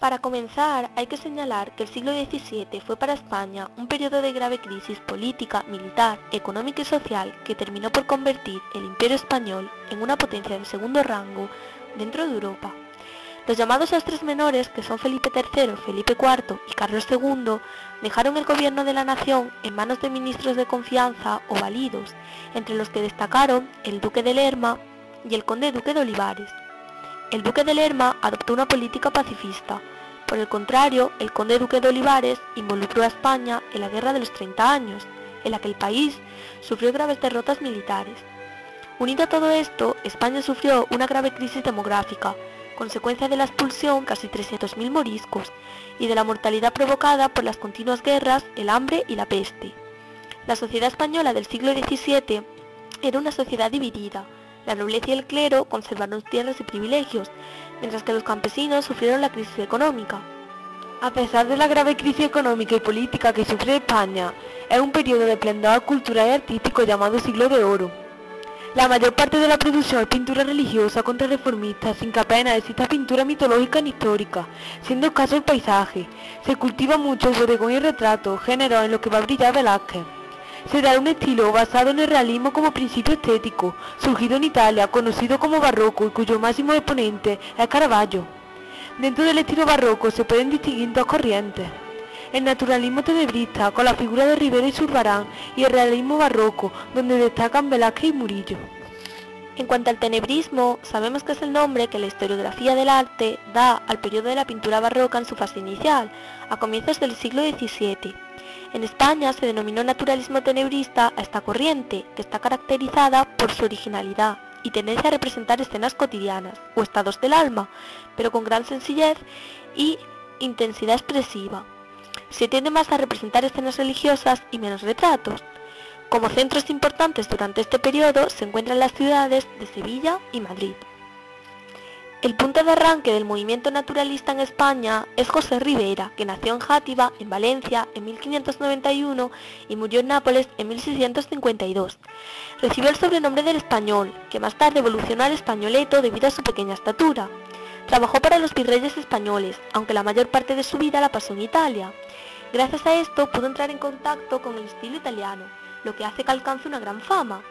Para comenzar, hay que señalar que el siglo XVII fue para España un periodo de grave crisis política, militar, económica y social que terminó por convertir el Imperio español en una potencia de segundo rango dentro de Europa. Los llamados sastres menores, que son Felipe III, Felipe IV y Carlos II, dejaron el gobierno de la nación en manos de ministros de confianza o validos, entre los que destacaron el duque de Lerma y el conde duque de Olivares. El duque de Lerma adoptó una política pacifista. Por el contrario, el conde duque de Olivares involucró a España en la Guerra de los 30 años, en la que el país sufrió graves derrotas militares. Unido a todo esto, España sufrió una grave crisis demográfica, consecuencia de la expulsión de casi 300.000 moriscos y de la mortalidad provocada por las continuas guerras, el hambre y la peste. La sociedad española del siglo XVII era una sociedad dividida. La nobleza y el clero conservaron tierras y privilegios, mientras que los campesinos sufrieron la crisis económica. A pesar de la grave crisis económica y política que sufre España, es un periodo de esplendor cultural y artístico llamado Siglo de Oro. La mayor parte de la producción es pintura religiosa contrarreformista, sin que apenas exista pintura mitológica ni histórica, siendo escaso el paisaje. Se cultiva mucho el bodegón y el retrato, género en los que va a brillar Velázquez. Se da un estilo basado en el realismo como principio estético, surgido en Italia, conocido como barroco y cuyo máximo exponente es Caravaggio. Dentro del estilo barroco se pueden distinguir dos corrientes: el naturalismo tenebrista, con la figura de Ribera y Zurbarán, y el realismo barroco, donde destacan Velázquez y Murillo. En cuanto al tenebrismo, sabemos que es el nombre que la historiografía del arte da al periodo de la pintura barroca en su fase inicial, a comienzos del siglo XVII. En España se denominó naturalismo tenebrista a esta corriente, que está caracterizada por su originalidad y tendencia a representar escenas cotidianas o estados del alma, pero con gran sencillez y intensidad expresiva. Se tiende más a representar escenas religiosas y menos retratos. Como centros importantes durante este periodo se encuentran las ciudades de Sevilla y Madrid. El punto de arranque del movimiento naturalista en España es José Ribera, que nació en Játiva, en Valencia, en 1591 y murió en Nápoles en 1652. Recibió el sobrenombre del Español, que más tarde evolucionó al Españoleto debido a su pequeña estatura. Trabajó para los virreyes españoles, aunque la mayor parte de su vida la pasó en Italia. Gracias a esto pudo entrar en contacto con el estilo italiano, lo que hace que alcance una gran fama.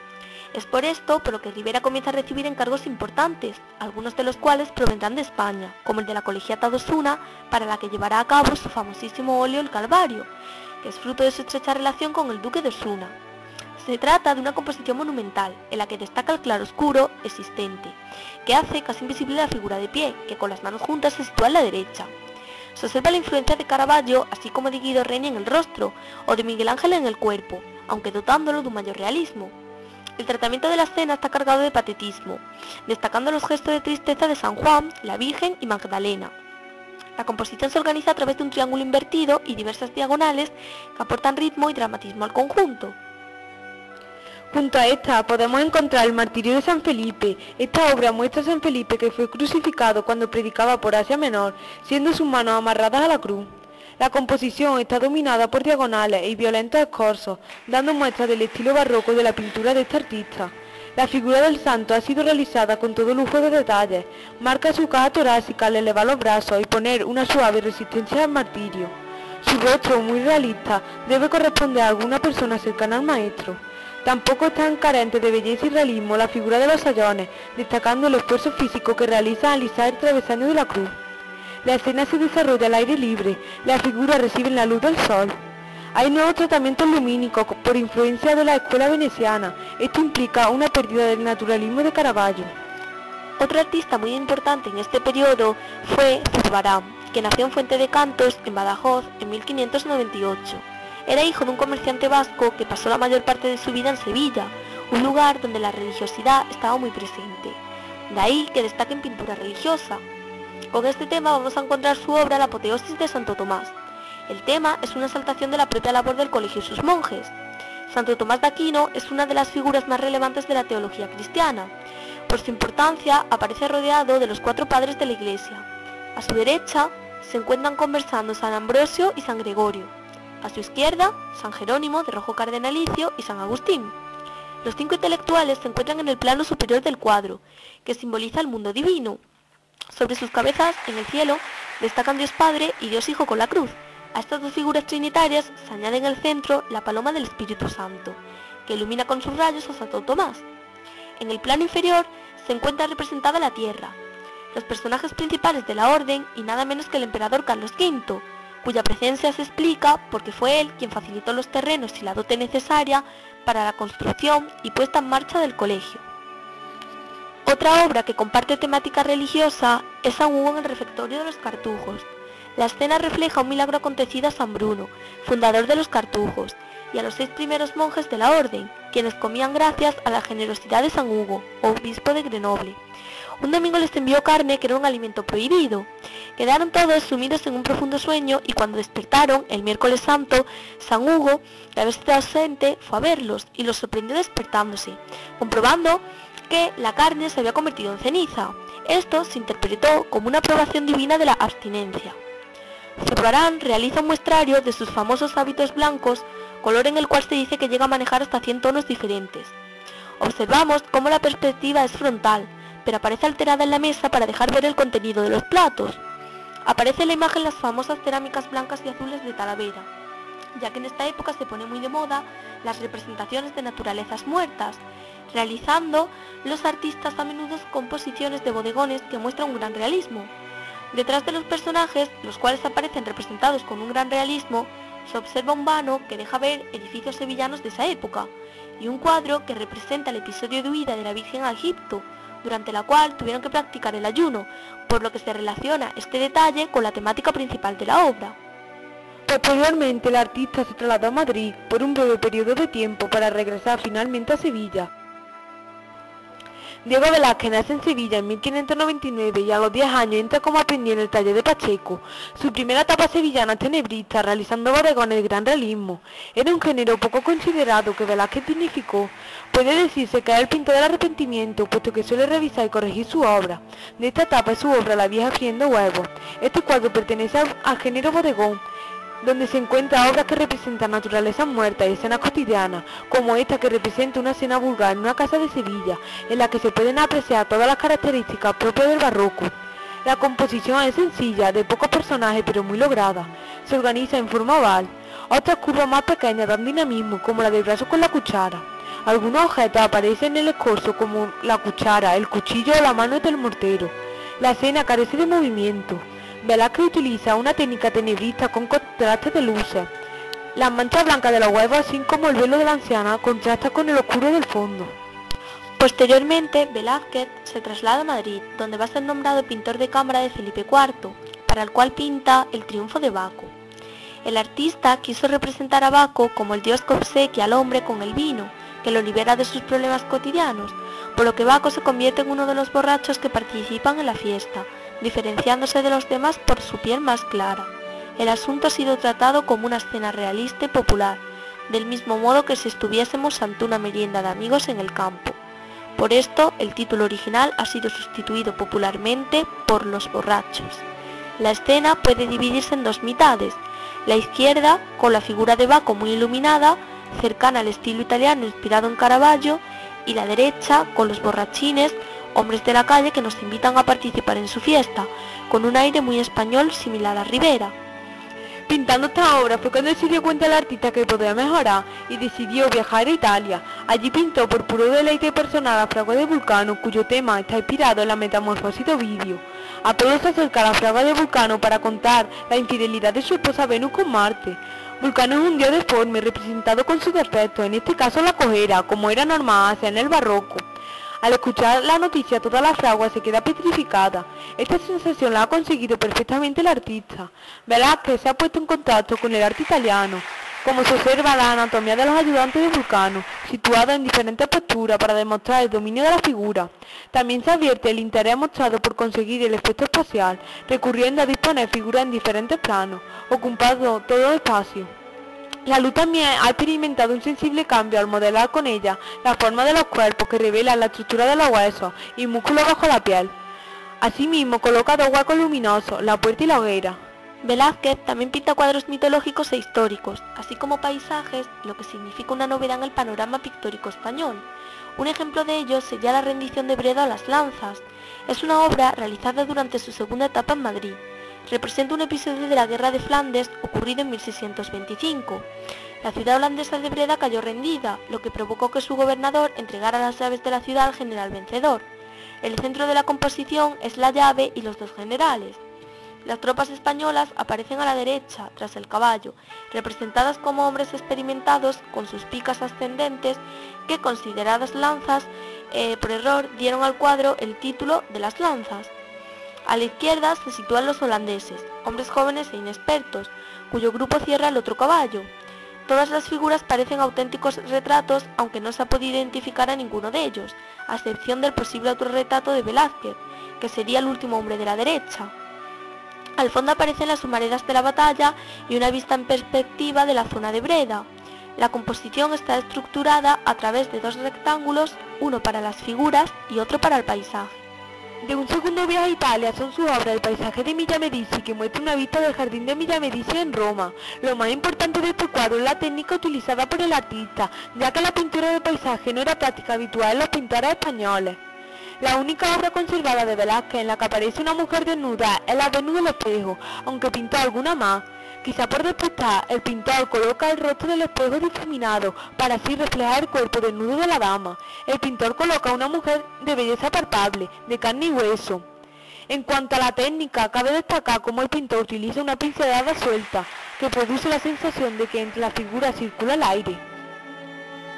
Es por esto por lo que Ribera comienza a recibir encargos importantes, algunos de los cuales provendrán de España, como el de la Colegiata de Osuna, para la que llevará a cabo su famosísimo óleo El Calvario, que es fruto de su estrecha relación con el duque de Osuna. Se trata de una composición monumental, en la que destaca el claroscuro existente, que hace casi invisible la figura de pie, que con las manos juntas se sitúa a la derecha. Se observa la influencia de Caravaggio, así como de Guido Reni en el rostro, o de Miguel Ángel en el cuerpo, aunque dotándolo de un mayor realismo. El tratamiento de la escena está cargado de patetismo, destacando los gestos de tristeza de San Juan, la Virgen y Magdalena. La composición se organiza a través de un triángulo invertido y diversas diagonales que aportan ritmo y dramatismo al conjunto. Junto a esta podemos encontrar el martirio de San Felipe. Esta obra muestra a San Felipe que fue crucificado cuando predicaba por Asia Menor, siendo sus manos amarradas a la cruz. La composición está dominada por diagonales y violentos escorzos, dando muestra del estilo barroco de la pintura de este artista. La figura del santo ha sido realizada con todo lujo de detalles. Marca su caja torácica al elevar los brazos y poner una suave resistencia al martirio. Su rostro, muy realista, debe corresponder a alguna persona cercana al maestro. Tampoco están carentes de belleza y realismo la figura de los sayones, destacando el esfuerzo físico que realiza al izar el travesaño de la cruz. La escena se desarrolla al aire libre, las figuras reciben la luz del sol. Hay nuevos tratamientos lumínicos por influencia de la escuela veneciana. Esto implica una pérdida del naturalismo de Caravaggio. Otro artista muy importante en este periodo fue Zurbarán, que nació en Fuente de Cantos, en Badajoz, en 1598. Era hijo de un comerciante vasco que pasó la mayor parte de su vida en Sevilla, un lugar donde la religiosidad estaba muy presente. De ahí que destaque en pintura religiosa. Con este tema vamos a encontrar su obra La apoteosis de Santo Tomás. El tema es una exaltación de la propia labor del colegio y sus monjes. Santo Tomás de Aquino es una de las figuras más relevantes de la teología cristiana. Por su importancia aparece rodeado de los 4 padres de la Iglesia. A su derecha se encuentran conversando San Ambrosio y San Gregorio. A su izquierda, San Jerónimo de rojo cardenalicio y San Agustín. Los 5 intelectuales se encuentran en el plano superior del cuadro, que simboliza el mundo divino. Sobre sus cabezas, en el cielo, destacan Dios Padre y Dios Hijo con la cruz. A estas dos figuras trinitarias se añade en el centro la paloma del Espíritu Santo, que ilumina con sus rayos a Santo Tomás. En el plano inferior se encuentra representada la tierra, los personajes principales de la orden y nada menos que el emperador Carlos V, cuya presencia se explica porque fue él quien facilitó los terrenos y la dote necesaria para la construcción y puesta en marcha del colegio. Otra obra que comparte temática religiosa es San Hugo en el refectorio de los Cartujos. La escena refleja un milagro acontecido a San Bruno, fundador de los Cartujos, y a los 6 primeros monjes de la orden, quienes comían gracias a la generosidad de San Hugo, obispo de Grenoble. Un domingo les envió carne que era un alimento prohibido. Quedaron todos sumidos en un profundo sueño y cuando despertaron, el miércoles santo, San Hugo, que había estado ausente, fue a verlos y los sorprendió despertándose, comprobando que la carne se había convertido en ceniza. Esto se interpretó como una aprobación divina de la abstinencia. Zurbarán realiza un muestrario de sus famosos hábitos blancos, color en el cual se dice que llega a manejar hasta 100 tonos diferentes. Observamos cómo la perspectiva es frontal, pero aparece alterada en la mesa para dejar ver el contenido de los platos. Aparece en la imagen las famosas cerámicas blancas y azules de Talavera, ya que en esta época se pone muy de moda las representaciones de naturalezas muertas, realizando los artistas a menudo composiciones de bodegones que muestran un gran realismo. Detrás de los personajes, los cuales aparecen representados con un gran realismo, se observa un vano que deja ver edificios sevillanos de esa época, y un cuadro que representa el episodio de huida de la Virgen a Egipto, durante la cual tuvieron que practicar el ayuno, por lo que se relaciona este detalle con la temática principal de la obra. Posteriormente, el artista se trasladó a Madrid por un breve periodo de tiempo para regresar finalmente a Sevilla. Diego Velázquez nace en Sevilla en 1599 y a los 10 años entra como aprendiz en el taller de Pacheco. Su primera etapa sevillana es tenebrista, realizando bodegones de gran realismo. Era un género poco considerado que Velázquez dignificó. Puede decirse que es el pintor del arrepentimiento, puesto que suele revisar y corregir su obra. De esta etapa es su obra La vieja friendo huevos. Este cuadro pertenece al género bodegón, donde se encuentran obras que representan naturalezas muertas y escenas cotidianas, como esta que representa una escena vulgar en una casa de Sevilla, en la que se pueden apreciar todas las características propias del barroco. La composición es sencilla, de pocos personajes pero muy lograda. Se organiza en forma oval. Otras curvas más pequeñas dan dinamismo, como la del brazo con la cuchara. Algunos objetos aparecen en el escorzo, como la cuchara, el cuchillo o la mano del mortero. La escena carece de movimiento. Velázquez utiliza una técnica tenebrista con contrastes de luces. Las manchas blancas de los huevos, así como el velo de la anciana, contrasta con el oscuro del fondo. Posteriormente, Velázquez se traslada a Madrid, donde va a ser nombrado pintor de cámara de Felipe IV, para el cual pinta el triunfo de Baco. El artista quiso representar a Baco como el dios que obsequia al hombre con el vino, que lo libera de sus problemas cotidianos, por lo que Baco se convierte en uno de los borrachos que participan en la fiesta, diferenciándose de los demás por su piel más clara. El asunto ha sido tratado como una escena realista y popular, del mismo modo que si estuviésemos ante una merienda de amigos en el campo. Por esto, el título original ha sido sustituido popularmente por Los borrachos. La escena puede dividirse en dos mitades, la izquierda, con la figura de Baco muy iluminada, cercana al estilo italiano inspirado en Caravaggio, y la derecha, con los borrachines, hombres de la calle que nos invitan a participar en su fiesta, con un aire muy español similar a Rivera. Pintando esta obra fue cuando se dio cuenta el artista que podía mejorar y decidió viajar a Italia. Allí pintó por puro deleite personal la fragua de Vulcano, cuyo tema está inspirado en la metamorfosis de Ovidio. Apolo se acerca a la fragua de Vulcano para contar la infidelidad de su esposa Venus con Marte. Vulcano es un dios deforme, representado con sus defectos, en este caso la cojera, como era normal hacer en el barroco. Al escuchar la noticia, toda la fragua se queda petrificada. Esta sensación la ha conseguido perfectamente el artista. Velázquez se ha puesto en contacto con el arte italiano, como se observa la anatomía de los ayudantes de Vulcano, situados en diferentes posturas para demostrar el dominio de la figura. También se advierte el interés mostrado por conseguir el efecto espacial, recurriendo a disponer figuras en diferentes planos, ocupando todo el espacio. La luz también ha experimentado un sensible cambio al modelar con ella la forma de los cuerpos que revelan la estructura de los huesos y músculos bajo la piel. Asimismo, coloca dos huecos luminosos, la puerta y la hoguera. Velázquez también pinta cuadros mitológicos e históricos, así como paisajes, lo que significa una novedad en el panorama pictórico español. Un ejemplo de ello sería la rendición de Breda a las lanzas. Es una obra realizada durante su segunda etapa en Madrid. Representa un episodio de la Guerra de Flandes ocurrido en 1625. La ciudad holandesa de Breda cayó rendida, lo que provocó que su gobernador entregara las llaves de la ciudad al general vencedor. El centro de la composición es la llave y los dos generales. Las tropas españolas aparecen a la derecha, tras el caballo, representadas como hombres experimentados con sus picas ascendentes que, consideradas lanzas, por error dieron al cuadro el título de las lanzas. A la izquierda se sitúan los holandeses, hombres jóvenes e inexpertos, cuyo grupo cierra el otro caballo. Todas las figuras parecen auténticos retratos, aunque no se ha podido identificar a ninguno de ellos, a excepción del posible autorretrato de Velázquez, que sería el último hombre de la derecha. Al fondo aparecen las humaredas de la batalla y una vista en perspectiva de la zona de Breda. La composición está estructurada a través de dos rectángulos, uno para las figuras y otro para el paisaje. De un segundo viaje a Italia son su obra El paisaje de Milla Medici, que muestra una vista del jardín de Milla Medici en Roma. Lo más importante de este cuadro es la técnica utilizada por el artista, ya que la pintura de paisaje no era práctica habitual en los pintores españoles. La única obra conservada de Velázquez en la que aparece una mujer desnuda es la Venus del espejo, aunque pintó alguna más. Quizá por despistar, el pintor coloca el rostro del espejo difuminado para así reflejar el cuerpo desnudo de la dama. El pintor coloca a una mujer de belleza palpable, de carne y hueso. En cuanto a la técnica, cabe destacar cómo el pintor utiliza una pincelada suelta, que produce la sensación de que entre las figuras circula el aire.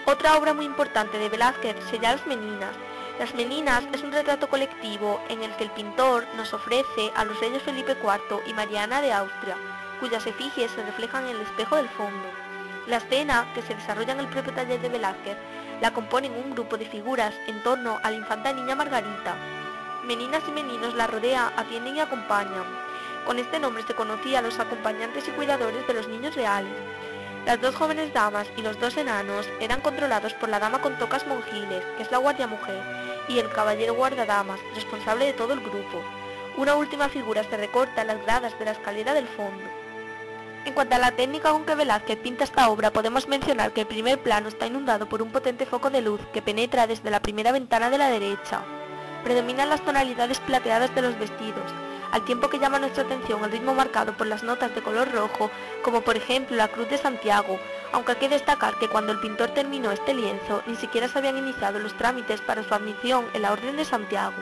Otra obra muy importante de Velázquez sería Las Meninas. Las Meninas es un retrato colectivo en el que el pintor nos ofrece a los reyes Felipe IV y María Ana de Austria, cuyas efigies se reflejan en el espejo del fondo. La escena, que se desarrolla en el propio taller de Velázquez, la componen un grupo de figuras en torno a la infanta niña Margarita. Meninas y meninos la rodean, atienden y acompañan. Con este nombre se conocía a los acompañantes y cuidadores de los niños reales. Las dos jóvenes damas y los dos enanos eran controlados por la dama con tocas monjiles, que es la guardia mujer, y el caballero guardadamas, responsable de todo el grupo. Una última figura se recorta en las gradas de la escalera del fondo. En cuanto a la técnica con que Velázquez pinta esta obra, podemos mencionar que el primer plano está inundado por un potente foco de luz que penetra desde la primera ventana de la derecha. Predominan las tonalidades plateadas de los vestidos, al tiempo que llama nuestra atención el ritmo marcado por las notas de color rojo, como por ejemplo la Cruz de Santiago, aunque hay que destacar que cuando el pintor terminó este lienzo, ni siquiera se habían iniciado los trámites para su admisión en la Orden de Santiago.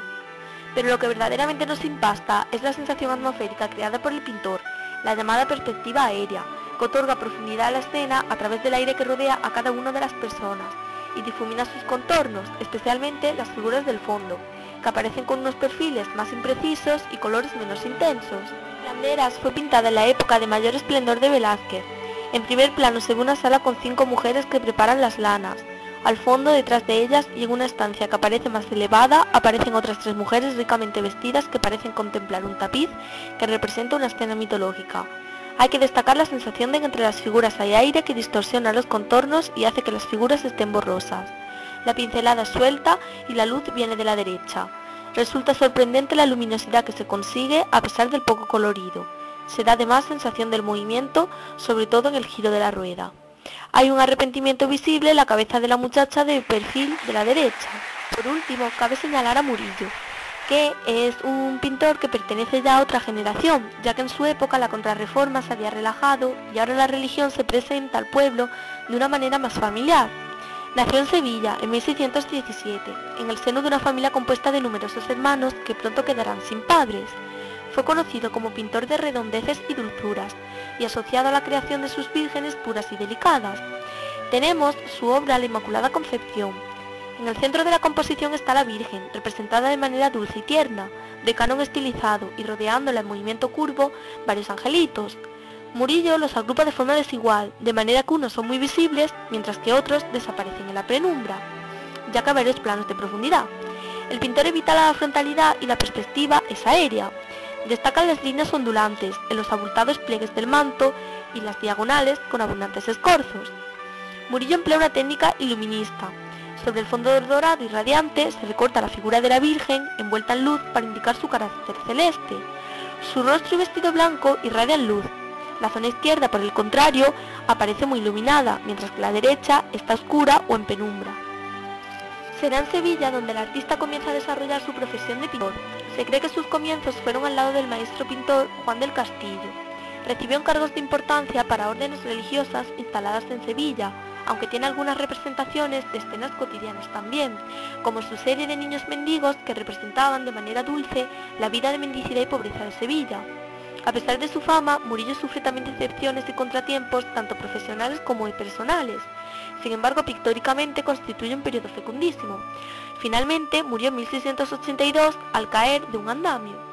Pero lo que verdaderamente nos impacta es la sensación atmosférica creada por el pintor, la llamada perspectiva aérea, que otorga profundidad a la escena a través del aire que rodea a cada una de las personas, y difumina sus contornos, especialmente las figuras del fondo, que aparecen con unos perfiles más imprecisos y colores menos intensos. Banderas fue pintada en la época de mayor esplendor de Velázquez. En primer plano se ve una sala con 5 mujeres que preparan las lanas. Al fondo, detrás de ellas, y en una estancia que aparece más elevada, aparecen otras 3 mujeres ricamente vestidas que parecen contemplar un tapiz que representa una escena mitológica. Hay que destacar la sensación de que entre las figuras hay aire que distorsiona los contornos y hace que las figuras estén borrosas. La pincelada es suelta y la luz viene de la derecha. Resulta sorprendente la luminosidad que se consigue a pesar del poco colorido. Se da además sensación del movimiento, sobre todo en el giro de la rueda. Hay un arrepentimiento visible en la cabeza de la muchacha de perfil de la derecha. Por último, cabe señalar a Murillo, que es un pintor que pertenece ya a otra generación, ya que en su época la Contrarreforma se había relajado y ahora la religión se presenta al pueblo de una manera más familiar. Nació en Sevilla en 1617, en el seno de una familia compuesta de numerosos hermanos que pronto quedarán sin padres. Fue conocido como pintor de redondeces y dulzuras, y asociado a la creación de sus vírgenes puras y delicadas. Tenemos su obra La Inmaculada Concepción. En el centro de la composición está la Virgen, representada de manera dulce y tierna, de canon estilizado, y rodeándola en movimiento curvo varios angelitos. Murillo los agrupa de forma desigual, de manera que unos son muy visibles, mientras que otros desaparecen en la penumbra, ya que hay varios planos de profundidad. El pintor evita la frontalidad y la perspectiva es aérea. Destacan las líneas ondulantes, en los abultados pliegues del manto y las diagonales con abundantes escorzos. Murillo emplea una técnica iluminista. Sobre el fondo dorado y radiante se recorta la figura de la Virgen envuelta en luz para indicar su carácter celeste. Su rostro y vestido blanco irradian luz. La zona izquierda, por el contrario, aparece muy iluminada, mientras que la derecha está oscura o en penumbra. Será en Sevilla donde el artista comienza a desarrollar su profesión de pintor. Se cree que sus comienzos fueron al lado del maestro pintor Juan del Castillo. Recibió encargos de importancia para órdenes religiosas instaladas en Sevilla, aunque tiene algunas representaciones de escenas cotidianas también, como su serie de niños mendigos que representaban de manera dulce la vida de mendicidad y pobreza de Sevilla. A pesar de su fama, Murillo sufre también decepciones y contratiempos tanto profesionales como personales. Sin embargo, pictóricamente constituye un periodo fecundísimo. Finalmente, murió en 1682 al caer de un andamio.